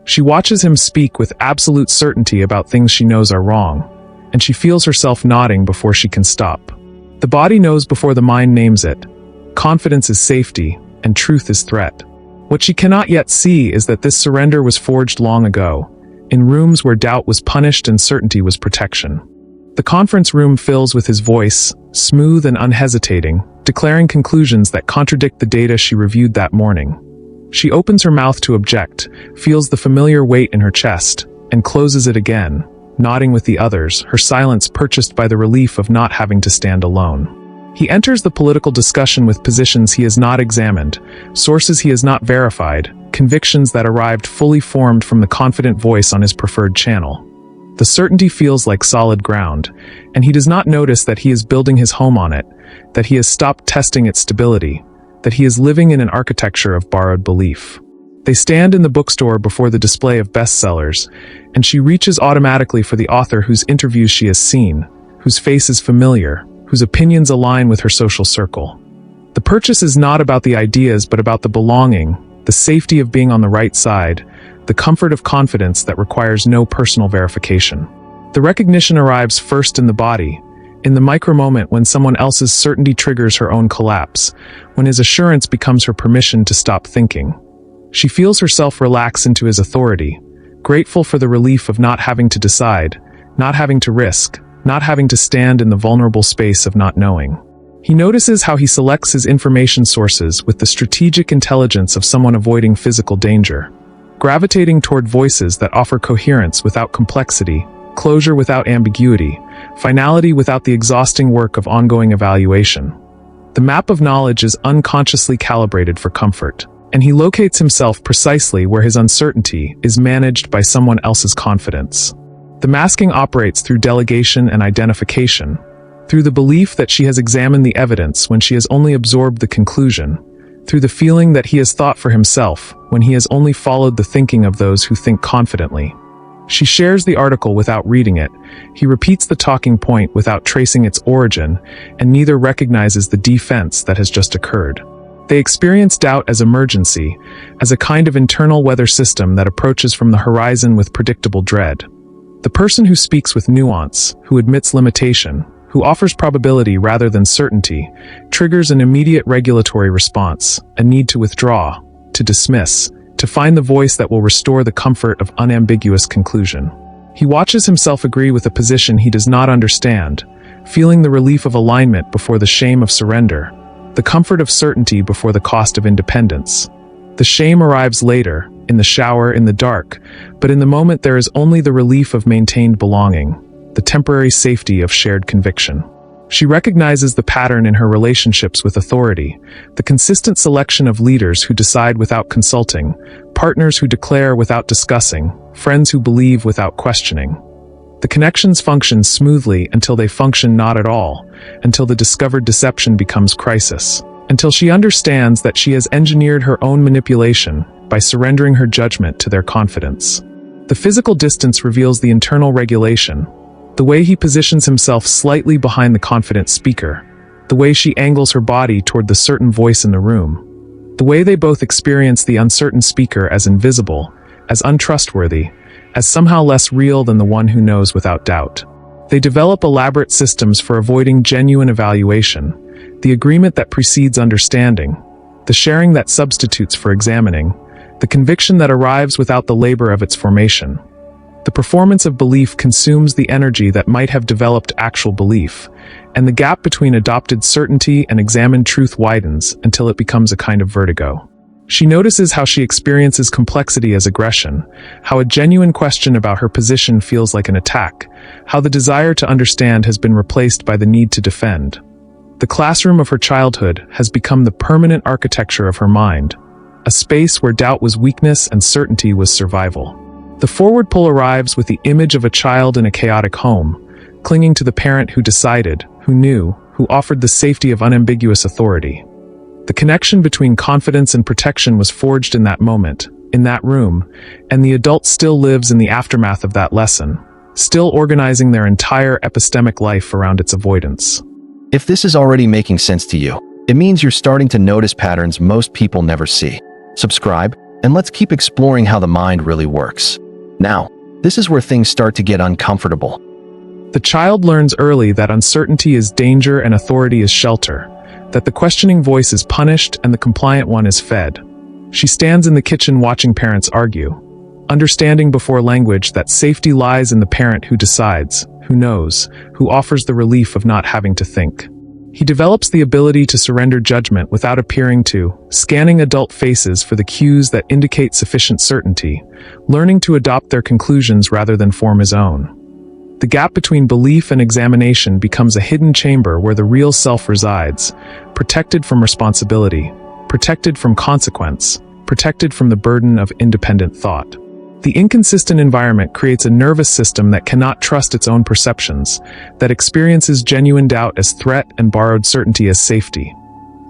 She watches him speak with absolute certainty about things she knows are wrong, and she feels herself nodding before she can stop. The body knows before the mind names it. Confidence is safety, and truth is threat. What she cannot yet see is that this surrender was forged long ago, in rooms where doubt was punished and certainty was protection. The conference room fills with his voice, smooth and unhesitating, declaring conclusions that contradict the data she reviewed that morning. She opens her mouth to object, feels the familiar weight in her chest, and closes it again, nodding with the others, her silence purchased by the relief of not having to stand alone. He enters the political discussion with positions he has not examined, sources he has not verified, convictions that arrived fully formed from the confident voice on his preferred channel. The certainty feels like solid ground, and he does not notice that he is building his home on it, that he has stopped testing its stability, that he is living in an architecture of borrowed belief. They stand in the bookstore before the display of bestsellers, and she reaches automatically for the author whose interviews she has seen, whose face is familiar, whose opinions align with her social circle. The purchase is not about the ideas but about the belonging, the safety of being on the right side, the comfort of confidence that requires no personal verification. The recognition arrives first in the body, in the micro-moment when someone else's certainty triggers her own collapse, when his assurance becomes her permission to stop thinking. She feels herself relax into his authority, grateful for the relief of not having to decide, not having to risk, not having to stand in the vulnerable space of not knowing. He notices how he selects his information sources with the strategic intelligence of someone avoiding physical danger, gravitating toward voices that offer coherence without complexity, closure without ambiguity, finality without the exhausting work of ongoing evaluation. The map of knowledge is unconsciously calibrated for comfort, and he locates himself precisely where his uncertainty is managed by someone else's confidence. The masking operates through delegation and identification, through the belief that she has examined the evidence when she has only absorbed the conclusion, through the feeling that he has thought for himself when he has only followed the thinking of those who think confidently. She shares the article without reading it, he repeats the talking point without tracing its origin, and neither recognizes the defense that has just occurred. They experience doubt as emergency, as a kind of internal weather system that approaches from the horizon with predictable dread. The person who speaks with nuance, who admits limitation, who offers probability rather than certainty, triggers an immediate regulatory response, a need to withdraw, to dismiss, to find the voice that will restore the comfort of unambiguous conclusion. He watches himself agree with a position he does not understand, feeling the relief of alignment before the shame of surrender, the comfort of certainty before the cost of independence. The shame arrives later, in the shower, in the dark, but in the moment there is only the relief of maintained belonging, the temporary safety of shared conviction. She recognizes the pattern in her relationships with authority, the consistent selection of leaders who decide without consulting, partners who declare without discussing, friends who believe without questioning. The connections function smoothly until they function not at all, until the discovered deception becomes crisis, until she understands that she has engineered her own manipulation by surrendering her judgment to their confidence. The physical distance reveals the internal regulation, the way he positions himself slightly behind the confident speaker, the way she angles her body toward the certain voice in the room, the way they both experience the uncertain speaker as invisible, as untrustworthy, as somehow less real than the one who knows without doubt. They develop elaborate systems for avoiding genuine evaluation, the agreement that precedes understanding, the sharing that substitutes for examining, the conviction that arrives without the labor of its formation. The performance of belief consumes the energy that might have developed actual belief, and the gap between adopted certainty and examined truth widens until it becomes a kind of vertigo. She notices how she experiences complexity as aggression, how a genuine question about her position feels like an attack, how the desire to understand has been replaced by the need to defend. The classroom of her childhood has become the permanent architecture of her mind, a space where doubt was weakness and certainty was survival. The forward pull arrives with the image of a child in a chaotic home, clinging to the parent who decided, who knew, who offered the safety of unambiguous authority. The connection between confidence and protection was forged in that moment, in that room, and the adult still lives in the aftermath of that lesson, still organizing their entire epistemic life around its avoidance. If this is already making sense to you, it means you're starting to notice patterns most people never see. Subscribe, And let's keep exploring how the mind really works. Now, this is where things start to get uncomfortable. The child learns early that uncertainty is danger and authority is shelter, that the questioning voice is punished and the compliant one is fed. She stands in the kitchen watching parents argue, understanding before language that safety lies in the parent who decides, who knows, who offers the relief of not having to think. He develops the ability to surrender judgment without appearing to, scanning adult faces for the cues that indicate sufficient certainty, learning to adopt their conclusions rather than form his own. The gap between belief and examination becomes a hidden chamber where the real self resides, protected from responsibility, protected from consequence, protected from the burden of independent thought. The inconsistent environment creates a nervous system that cannot trust its own perceptions, that experiences genuine doubt as threat and borrowed certainty as safety.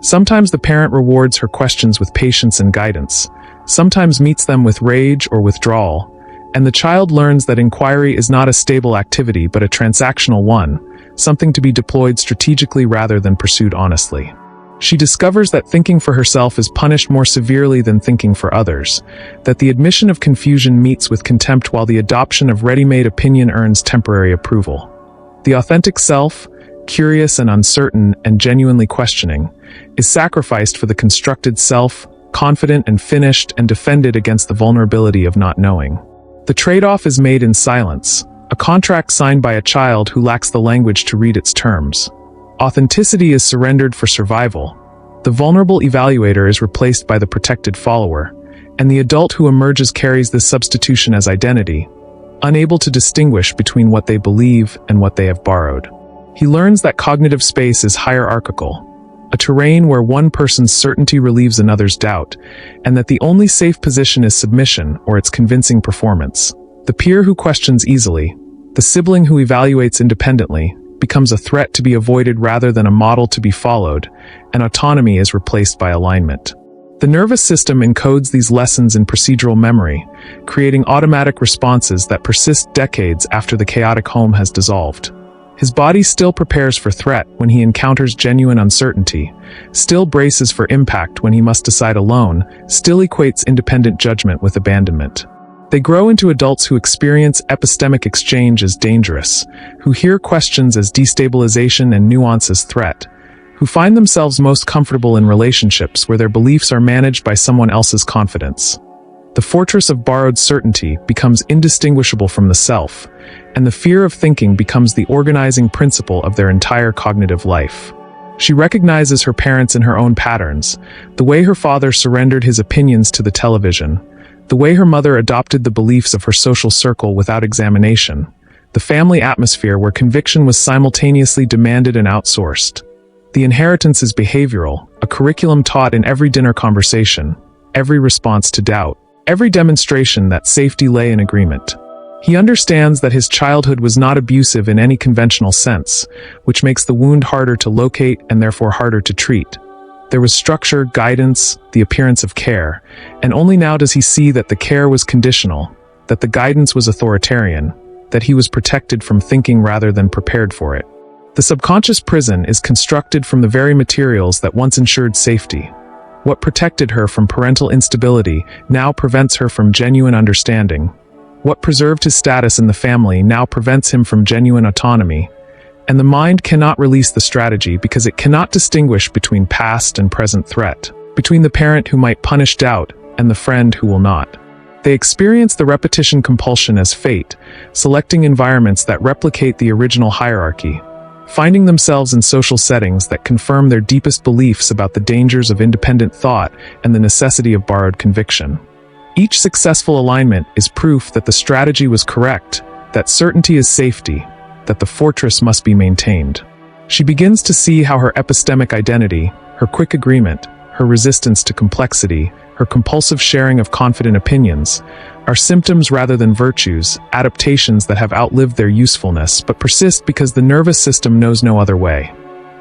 Sometimes the parent rewards her questions with patience and guidance, sometimes meets them with rage or withdrawal, and the child learns that inquiry is not a stable activity but a transactional one, something to be deployed strategically rather than pursued honestly. She discovers that thinking for herself is punished more severely than thinking for others, that the admission of confusion meets with contempt while the adoption of ready-made opinion earns temporary approval. The authentic self, curious and uncertain and genuinely questioning, is sacrificed for the constructed self, confident and finished and defended against the vulnerability of not knowing. The trade-off is made in silence, a contract signed by a child who lacks the language to read its terms. Authenticity is surrendered for survival. The vulnerable evaluator is replaced by the protected follower, and the adult who emerges carries this substitution as identity, unable to distinguish between what they believe and what they have borrowed. He learns that cognitive space is hierarchical, a terrain where one person's certainty relieves another's doubt, and that the only safe position is submission or its convincing performance. The peer who questions easily, the sibling who evaluates independently, becomes a threat to be avoided rather than a model to be followed, and autonomy is replaced by alignment. The nervous system encodes these lessons in procedural memory, creating automatic responses that persist decades after the chaotic home has dissolved. His body still prepares for threat when he encounters genuine uncertainty, still braces for impact when he must decide alone, still equates independent judgment with abandonment. They grow into adults who experience epistemic exchange as dangerous, who hear questions as destabilization and nuance as threat, who find themselves most comfortable in relationships where their beliefs are managed by someone else's confidence. The fortress of borrowed certainty becomes indistinguishable from the self, and the fear of thinking becomes the organizing principle of their entire cognitive life. She recognizes her parents in her own patterns, the way her father surrendered his opinions to the television, the way her mother adopted the beliefs of her social circle without examination, the family atmosphere where conviction was simultaneously demanded and outsourced. The inheritance is behavioral, a curriculum taught in every dinner conversation, every response to doubt, every demonstration that safety lay in agreement. He understands that his childhood was not abusive in any conventional sense, which makes the wound harder to locate and therefore harder to treat. There was structure, guidance, the appearance of care, and only now does he see that the care was conditional, that the guidance was authoritarian, that he was protected from thinking rather than prepared for it. The subconscious prison is constructed from the very materials that once ensured safety. What protected her from parental instability now prevents her from genuine understanding. What preserved his status in the family now prevents him from genuine autonomy. And the mind cannot release the strategy because it cannot distinguish between past and present threat, between the parent who might punish doubt and the friend who will not. They experience the repetition compulsion as fate, selecting environments that replicate the original hierarchy, finding themselves in social settings that confirm their deepest beliefs about the dangers of independent thought and the necessity of borrowed conviction. Each successful alignment is proof that the strategy was correct, that certainty is safety, that the fortress must be maintained. She begins to see how her epistemic identity, her quick agreement, her resistance to complexity, her compulsive sharing of confident opinions, are symptoms rather than virtues, adaptations that have outlived their usefulness but persist because the nervous system knows no other way.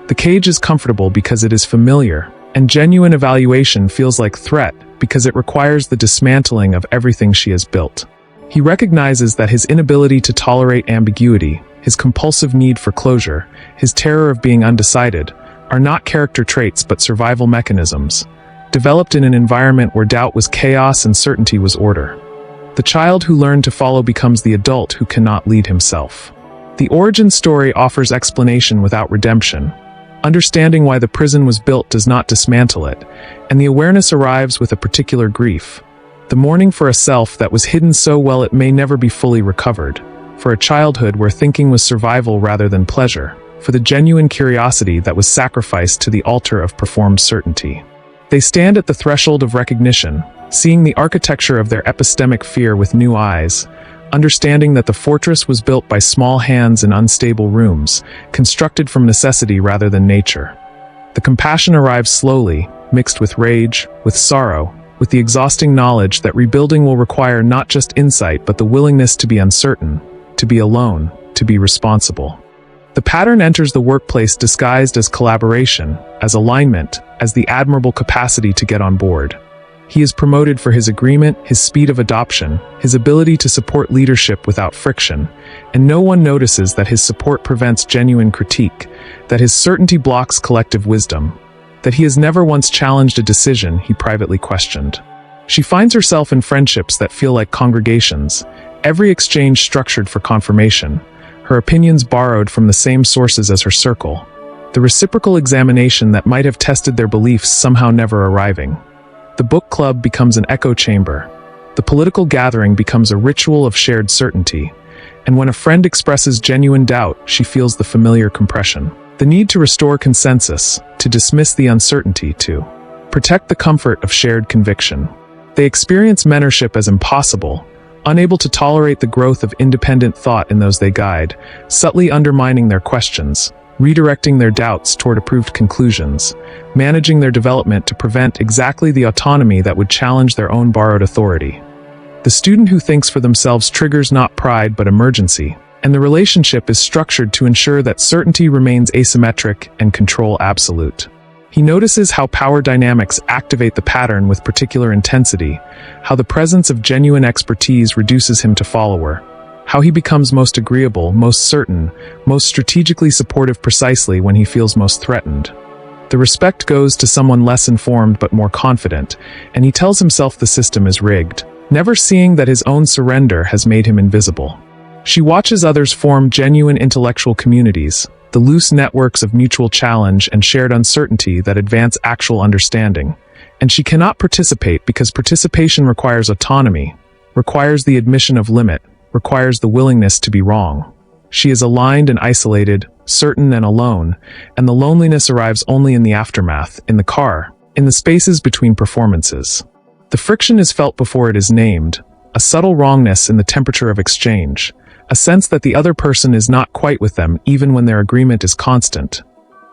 The cage is comfortable because it is familiar, and genuine evaluation feels like threat because it requires the dismantling of everything she has built. He recognizes that his inability to tolerate ambiguity, his compulsive need for closure, his terror of being undecided, are not character traits but survival mechanisms, developed in an environment where doubt was chaos and certainty was order. The child who learned to follow becomes the adult who cannot lead himself. The origin story offers explanation without redemption. Understanding why the prison was built does not dismantle it, and the awareness arrives with a particular grief. The mourning for a self that was hidden so well it may never be fully recovered, for a childhood where thinking was survival rather than pleasure, for the genuine curiosity that was sacrificed to the altar of performed certainty. They stand at the threshold of recognition, seeing the architecture of their epistemic fear with new eyes, understanding that the fortress was built by small hands in unstable rooms, constructed from necessity rather than nature. The compassion arrives slowly, mixed with rage, with sorrow, with the exhausting knowledge that rebuilding will require not just insight but the willingness to be uncertain, to be alone, to be responsible. The pattern enters the workplace disguised as collaboration, as alignment, as the admirable capacity to get on board. He is promoted for his agreement, his speed of adoption, his ability to support leadership without friction, and no one notices that his support prevents genuine critique, that his certainty blocks collective wisdom, that he has never once challenged a decision he privately questioned. She finds herself in friendships that feel like congregations, every exchange structured for confirmation, her opinions borrowed from the same sources as her circle, the reciprocal examination that might have tested their beliefs somehow never arriving. The book club becomes an echo chamber. The political gathering becomes a ritual of shared certainty. And when a friend expresses genuine doubt, she feels the familiar compression. The need to restore consensus, to dismiss the uncertainty, to protect the comfort of shared conviction. They experience mentorship as impossible, unable to tolerate the growth of independent thought in those they guide, subtly undermining their questions, redirecting their doubts toward approved conclusions, managing their development to prevent exactly the autonomy that would challenge their own borrowed authority. The student who thinks for themselves triggers not pride but emergency, and the relationship is structured to ensure that certainty remains asymmetric and control absolute. He notices how power dynamics activate the pattern with particular intensity, how the presence of genuine expertise reduces him to follower, how he becomes most agreeable, most certain, most strategically supportive precisely when he feels most threatened. The respect goes to someone less informed but more confident, and he tells himself the system is rigged, never seeing that his own surrender has made him invisible. She watches others form genuine intellectual communities, the loose networks of mutual challenge and shared uncertainty that advance actual understanding. And she cannot participate because participation requires autonomy, requires the admission of limit, requires the willingness to be wrong. She is aligned and isolated, certain and alone, and the loneliness arrives only in the aftermath, in the car, in the spaces between performances. The friction is felt before it is named, a subtle wrongness in the temperature of exchange, a sense that the other person is not quite with them even when their agreement is constant.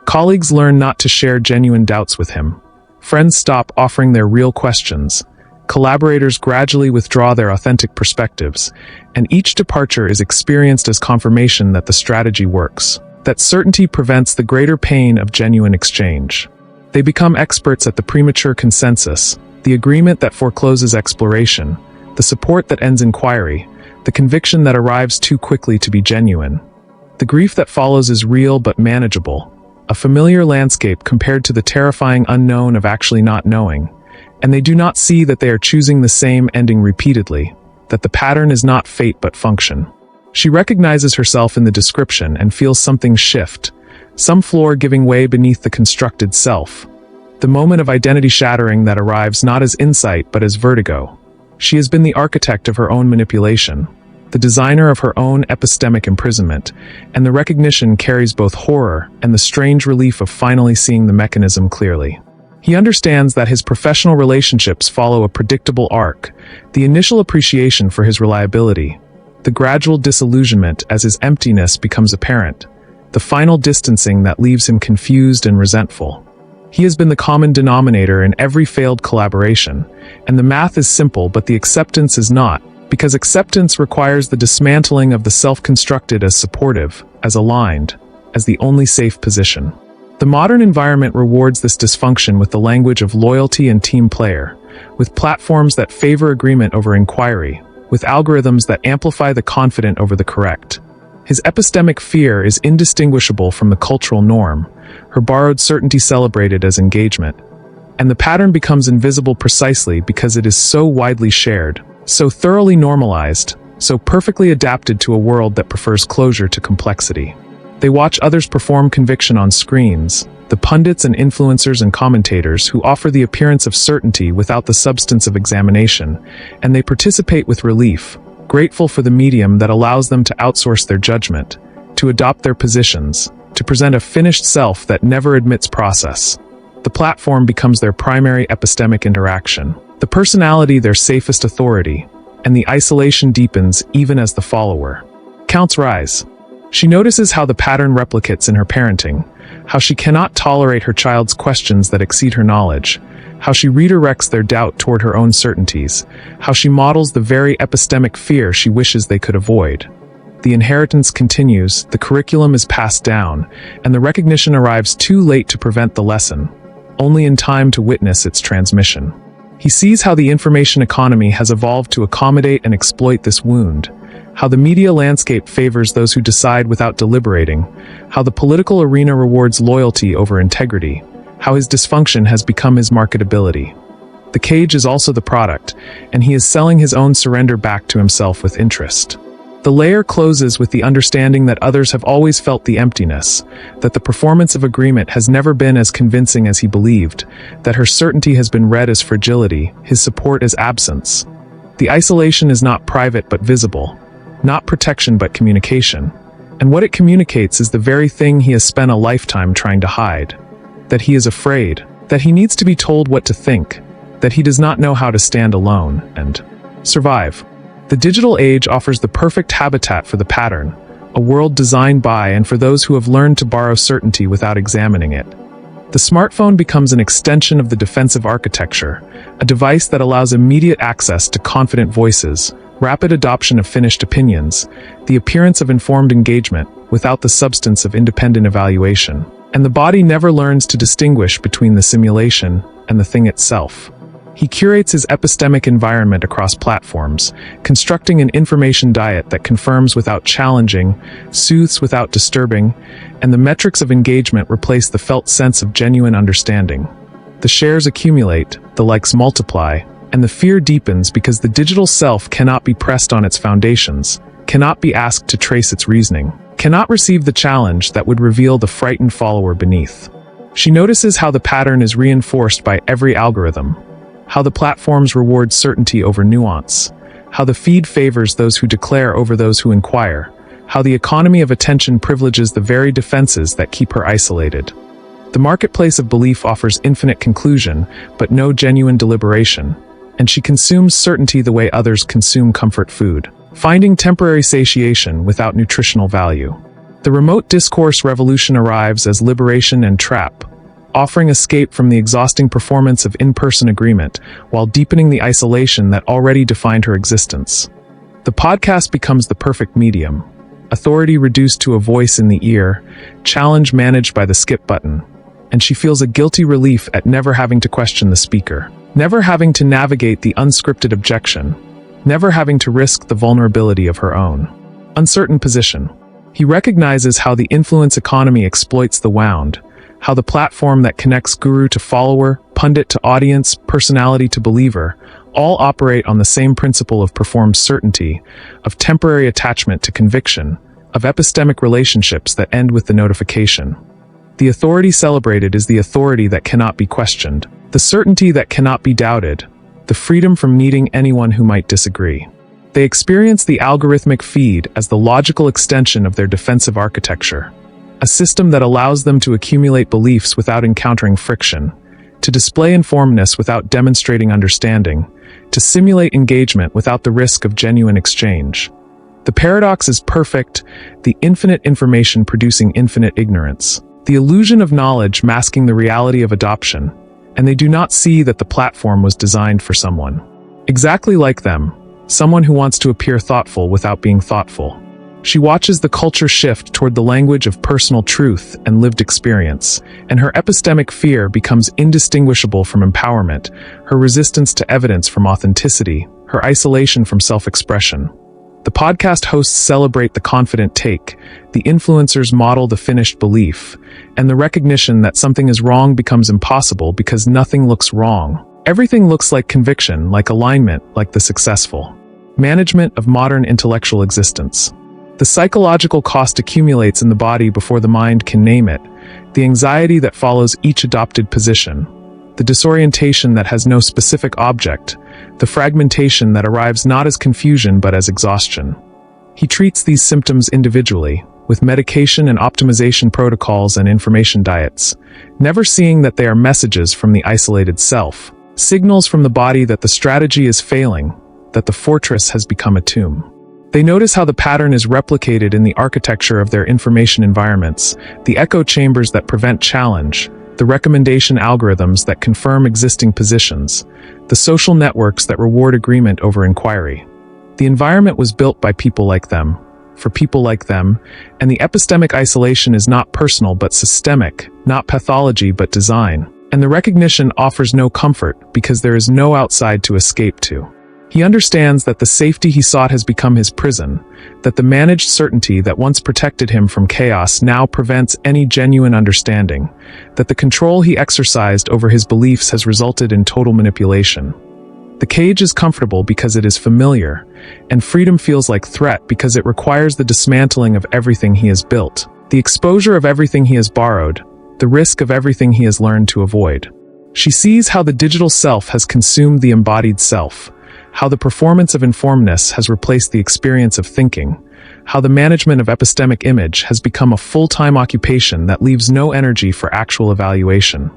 Colleagues learn not to share genuine doubts with him. Friends stop offering their real questions. Collaborators gradually withdraw their authentic perspectives, and each departure is experienced as confirmation that the strategy works, that certainty prevents the greater pain of genuine exchange. They become experts at the premature consensus, the agreement that forecloses exploration, the support that ends inquiry, the conviction that arrives too quickly to be genuine. The grief that follows is real but manageable, a familiar landscape compared to the terrifying unknown of actually not knowing, and they do not see that they are choosing the same ending repeatedly, that the pattern is not fate but function. She recognizes herself in the description and feels something shift, some floor giving way beneath the constructed self. The moment of identity shattering that arrives not as insight but as vertigo. She has been the architect of her own manipulation, the designer of her own epistemic imprisonment, and the recognition carries both horror and the strange relief of finally seeing the mechanism clearly. He understands that his professional relationships follow a predictable arc, the initial appreciation for his reliability, the gradual disillusionment as his emptiness becomes apparent, the final distancing that leaves him confused and resentful. He has been the common denominator in every failed collaboration, and the math is simple but the acceptance is not, because acceptance requires the dismantling of the self-constructed as supportive, as aligned, as the only safe position. The modern environment rewards this dysfunction with the language of loyalty and team player, with platforms that favor agreement over inquiry, with algorithms that amplify the confident over the correct. His epistemic fear is indistinguishable from the cultural norm, her borrowed certainty celebrated as engagement. And the pattern becomes invisible precisely because it is so widely shared, so thoroughly normalized, so perfectly adapted to a world that prefers closure to complexity. They watch others perform conviction on screens, the pundits and influencers and commentators who offer the appearance of certainty without the substance of examination, and they participate with relief, grateful for the medium that allows them to outsource their judgment, to adopt their positions, to present a finished self that never admits process. The platform becomes their primary epistemic interaction, the personality their safest authority, and the isolation deepens even as the follower counts rise. She notices how the pattern replicates in her parenting, how she cannot tolerate her child's questions that exceed her knowledge, how she redirects their doubt toward her own certainties, how she models the very epistemic fear she wishes they could avoid. The inheritance continues, the curriculum is passed down, and the recognition arrives too late to prevent the lesson, only in time to witness its transmission. He sees how the information economy has evolved to accommodate and exploit this wound, how the media landscape favors those who decide without deliberating, how the political arena rewards loyalty over integrity, how his dysfunction has become his marketability. The cage is also the product, and he is selling his own surrender back to himself with interest. The layer closes with the understanding that others have always felt the emptiness, that the performance of agreement has never been as convincing as he believed, that her certainty has been read as fragility, his support as absence. The isolation is not private but visible, not protection but communication. And what it communicates is the very thing he has spent a lifetime trying to hide. That he is afraid, that he needs to be told what to think, that he does not know how to stand alone and survive. The digital age offers the perfect habitat for the pattern, a world designed by and for those who have learned to borrow certainty without examining it. The smartphone becomes an extension of the defensive architecture, a device that allows immediate access to confident voices, rapid adoption of finished opinions, the appearance of informed engagement without the substance of independent evaluation. And the body never learns to distinguish between the simulation and the thing itself. He curates his epistemic environment across platforms, constructing an information diet that confirms without challenging, soothes without disturbing, and the metrics of engagement replace the felt sense of genuine understanding. The shares accumulate, the likes multiply, and the fear deepens because the digital self cannot be pressed on its foundations, cannot be asked to trace its reasoning, cannot receive the challenge that would reveal the frightened follower beneath. She notices how the pattern is reinforced by every algorithm, how the platforms reward certainty over nuance, how the feed favors those who declare over those who inquire, how the economy of attention privileges the very defenses that keep her isolated. The marketplace of belief offers infinite conclusion, but no genuine deliberation, and she consumes certainty the way others consume comfort food, finding temporary satiation without nutritional value. The remote discourse revolution arrives as liberation and trap, offering escape from the exhausting performance of in-person agreement while deepening the isolation that already defined her existence. The podcast becomes the perfect medium, authority reduced to a voice in the ear, challenge managed by the skip button, and she feels a guilty relief at never having to question the speaker, never having to navigate the unscripted objection, never having to risk the vulnerability of her own uncertain position. He recognizes how the influence economy exploits the wound, how the platform that connects guru to follower, pundit to audience, personality to believer, all operate on the same principle of performed certainty, of temporary attachment to conviction, of epistemic relationships that end with the notification. The authority celebrated is the authority that cannot be questioned, the certainty that cannot be doubted, the freedom from needing anyone who might disagree. They experience the algorithmic feed as the logical extension of their defensive architecture, a system that allows them to accumulate beliefs without encountering friction, to display informedness without demonstrating understanding, to simulate engagement without the risk of genuine exchange. The paradox is perfect, the infinite information producing infinite ignorance, the illusion of knowledge masking the reality of adoption, and they do not see that the platform was designed for someone exactly like them, someone who wants to appear thoughtful without being thoughtful. She watches the culture shift toward the language of personal truth and lived experience, and her epistemic fear becomes indistinguishable from empowerment, her resistance to evidence from authenticity, her isolation from self-expression. The podcast hosts celebrate the confident take, the influencers model the finished belief, and the recognition that something is wrong becomes impossible because nothing looks wrong. Everything looks like conviction, like alignment, like the successful management of modern intellectual existence. The psychological cost accumulates in the body before the mind can name it, the anxiety that follows each adopted position, the disorientation that has no specific object, the fragmentation that arrives not as confusion but as exhaustion. He treats these symptoms individually, with medication and optimization protocols and information diets, never seeing that they are messages from the isolated self, signals from the body that the strategy is failing, that the fortress has become a tomb. They notice how the pattern is replicated in the architecture of their information environments, the echo chambers that prevent challenge, the recommendation algorithms that confirm existing positions, the social networks that reward agreement over inquiry. The environment was built by people like them, for people like them, and the epistemic isolation is not personal but systemic, not pathology but design. And the recognition offers no comfort because there is no outside to escape to. He understands that the safety he sought has become his prison, that the managed certainty that once protected him from chaos now prevents any genuine understanding, that the control he exercised over his beliefs has resulted in total manipulation. The cage is comfortable because it is familiar, and freedom feels like threat because it requires the dismantling of everything he has built, the exposure of everything he has borrowed, the risk of everything he has learned to avoid. She sees how the digital self has consumed the embodied self, how the performance of informedness has replaced the experience of thinking, how the management of epistemic image has become a full-time occupation that leaves no energy for actual evaluation.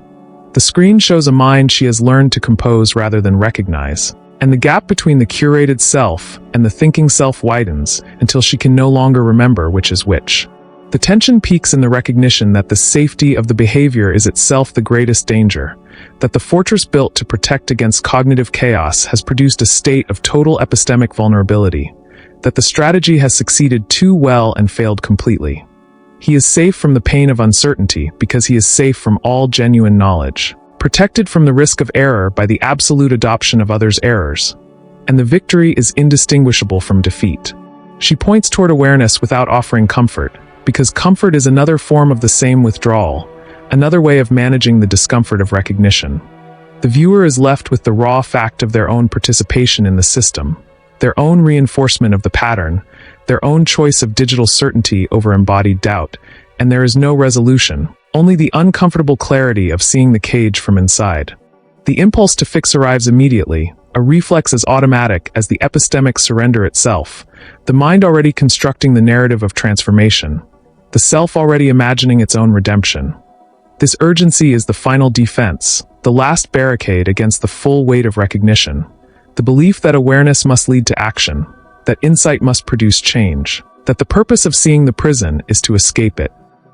The screen shows a mind she has learned to compose rather than recognize, and the gap between the curated self and the thinking self widens until she can no longer remember which is which. The tension peaks in the recognition that the safety of the behavior is itself the greatest danger, that the fortress built to protect against cognitive chaos has produced a state of total epistemic vulnerability, that the strategy has succeeded too well and failed completely. He is safe from the pain of uncertainty because he is safe from all genuine knowledge, protected from the risk of error by the absolute adoption of others' errors, and the victory is indistinguishable from defeat. She points toward awareness without offering comfort, because comfort is another form of the same withdrawal, another way of managing the discomfort of recognition. The viewer is left with the raw fact of their own participation in the system, their own reinforcement of the pattern, their own choice of digital certainty over embodied doubt, and there is no resolution, only the uncomfortable clarity of seeing the cage from inside. The impulse to fix arrives immediately, a reflex as automatic as the epistemic surrender itself, the mind already constructing the narrative of transformation, the self already imagining its own redemption. This urgency is the final defense, the last barricade against the full weight of recognition, the belief that awareness must lead to action, that insight must produce change, that the purpose of seeing the prison is to escape it.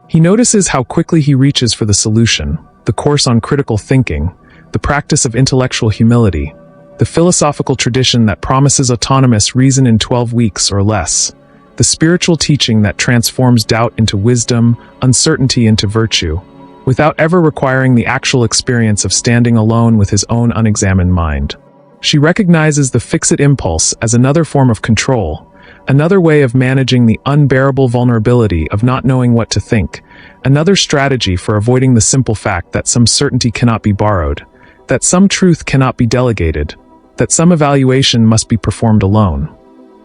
He notices how quickly he reaches for the solution, the course on critical thinking, the practice of intellectual humility, the philosophical tradition that promises autonomous reason in 12 weeks or less, the spiritual teaching that transforms doubt into wisdom, uncertainty into virtue, without ever requiring the actual experience of standing alone with his own unexamined mind. She recognizes the fix-it impulse as another form of control, another way of managing the unbearable vulnerability of not knowing what to think, another strategy for avoiding the simple fact that some certainty cannot be borrowed, that some truth cannot be delegated, that some evaluation must be performed alone.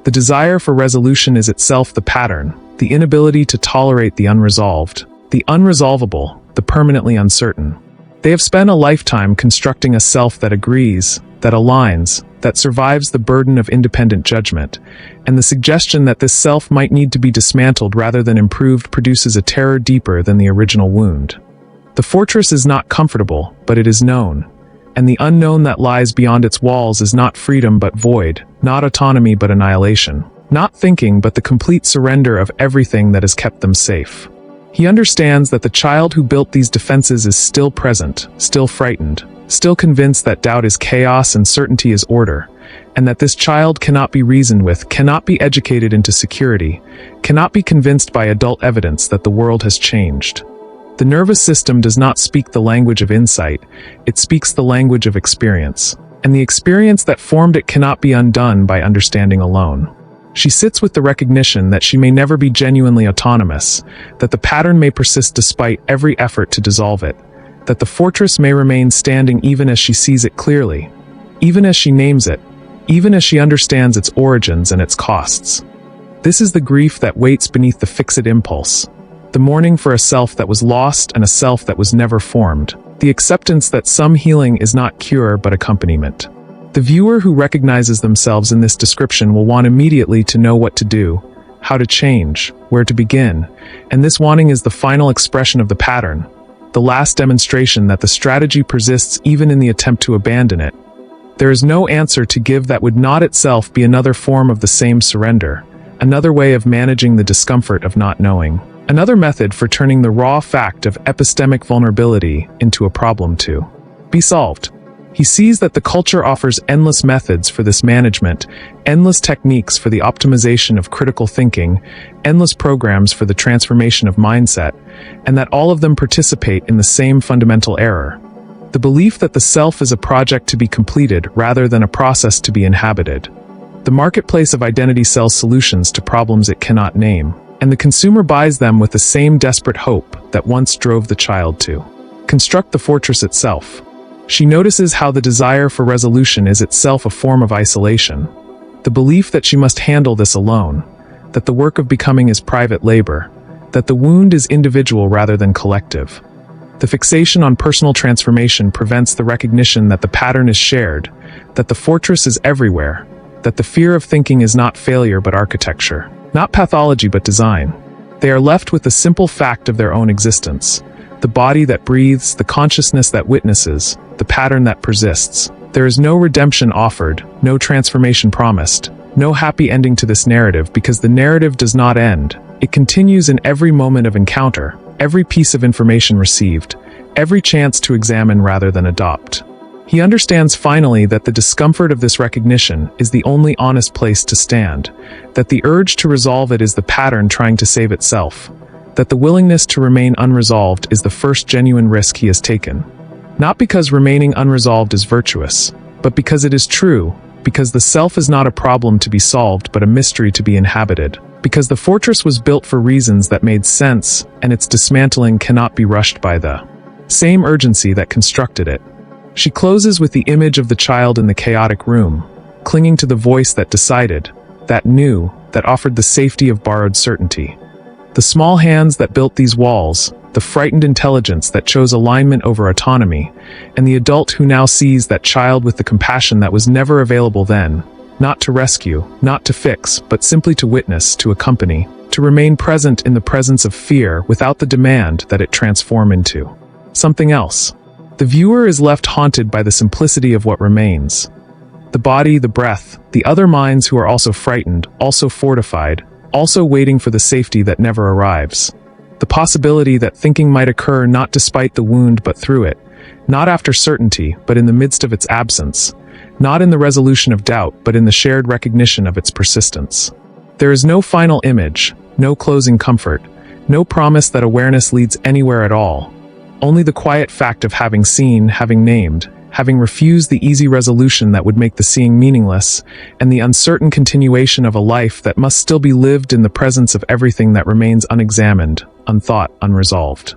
The desire for resolution is itself the pattern, the inability to tolerate the unresolved, the unresolvable, the permanently uncertain. They have spent a lifetime constructing a self that agrees, that aligns, that survives the burden of independent judgment, and the suggestion that this self might need to be dismantled rather than improved produces a terror deeper than the original wound. The fortress is not comfortable, but it is known, and the unknown that lies beyond its walls is not freedom but void, not autonomy but annihilation, not thinking but the complete surrender of everything that has kept them safe. He understands that the child who built these defenses is still present, still frightened, still convinced that doubt is chaos and certainty is order, and that this child cannot be reasoned with, cannot be educated into security, cannot be convinced by adult evidence that the world has changed. The nervous system does not speak the language of insight, it speaks the language of experience, and the experience that formed it cannot be undone by understanding alone. She sits with the recognition that she may never be genuinely autonomous, that the pattern may persist despite every effort to dissolve it, that the fortress may remain standing even as she sees it clearly, even as she names it, even as she understands its origins and its costs. This is the grief that waits beneath the fixed impulse, the mourning for a self that was lost and a self that was never formed, the acceptance that some healing is not cure but accompaniment. The viewer who recognizes themselves in this description will want immediately to know what to do, how to change, where to begin, and this wanting is the final expression of the pattern, the last demonstration that the strategy persists even in the attempt to abandon it. There is no answer to give that would not itself be another form of the same surrender, another way of managing the discomfort of not knowing, another method for turning the raw fact of epistemic vulnerability into a problem to be solved. He sees that the culture offers endless methods for this management, endless techniques for the optimization of critical thinking, endless programs for the transformation of mindset, and that all of them participate in the same fundamental error: the belief that the self is a project to be completed rather than a process to be inhabited. The marketplace of identity sells solutions to problems it cannot name, and the consumer buys them with the same desperate hope that once drove the child to construct the fortress itself. She notices how the desire for resolution is itself a form of isolation, the belief that she must handle this alone, that the work of becoming is private labor, that the wound is individual rather than collective. The fixation on personal transformation prevents the recognition that the pattern is shared, that the fortress is everywhere, that the fear of thinking is not failure but architecture, not pathology but design. They are left with the simple fact of their own existence, the body that breathes, the consciousness that witnesses, the pattern that persists. There is no redemption offered, no transformation promised, no happy ending to this narrative because the narrative does not end. It continues in every moment of encounter, every piece of information received, every chance to examine rather than adopt. He understands finally that the discomfort of this recognition is the only honest place to stand, that the urge to resolve it is the pattern trying to save itself, that the willingness to remain unresolved is the first genuine risk he has taken. Not because remaining unresolved is virtuous, but because it is true, because the self is not a problem to be solved but a mystery to be inhabited, because the fortress was built for reasons that made sense, and its dismantling cannot be rushed by the same urgency that constructed it. She closes with the image of the child in the chaotic room, clinging to the voice that decided, that knew, that offered the safety of borrowed certainty. The small hands that built these walls, the frightened intelligence that chose alignment over autonomy, and the adult who now sees that child with the compassion that was never available then, not to rescue, not to fix, but simply to witness, to accompany, to remain present in the presence of fear without the demand that it transform into something else. The viewer is left haunted by the simplicity of what remains. The body, the breath, the other minds who are also frightened, also fortified, also waiting for the safety that never arrives. The possibility that thinking might occur not despite the wound but through it, not after certainty but in the midst of its absence, not in the resolution of doubt but in the shared recognition of its persistence. There is no final image, no closing comfort, no promise that awareness leads anywhere at all. Only the quiet fact of having seen, having named, having refused the easy resolution that would make the seeing meaningless, and the uncertain continuation of a life that must still be lived in the presence of everything that remains unexamined, unthought, unresolved.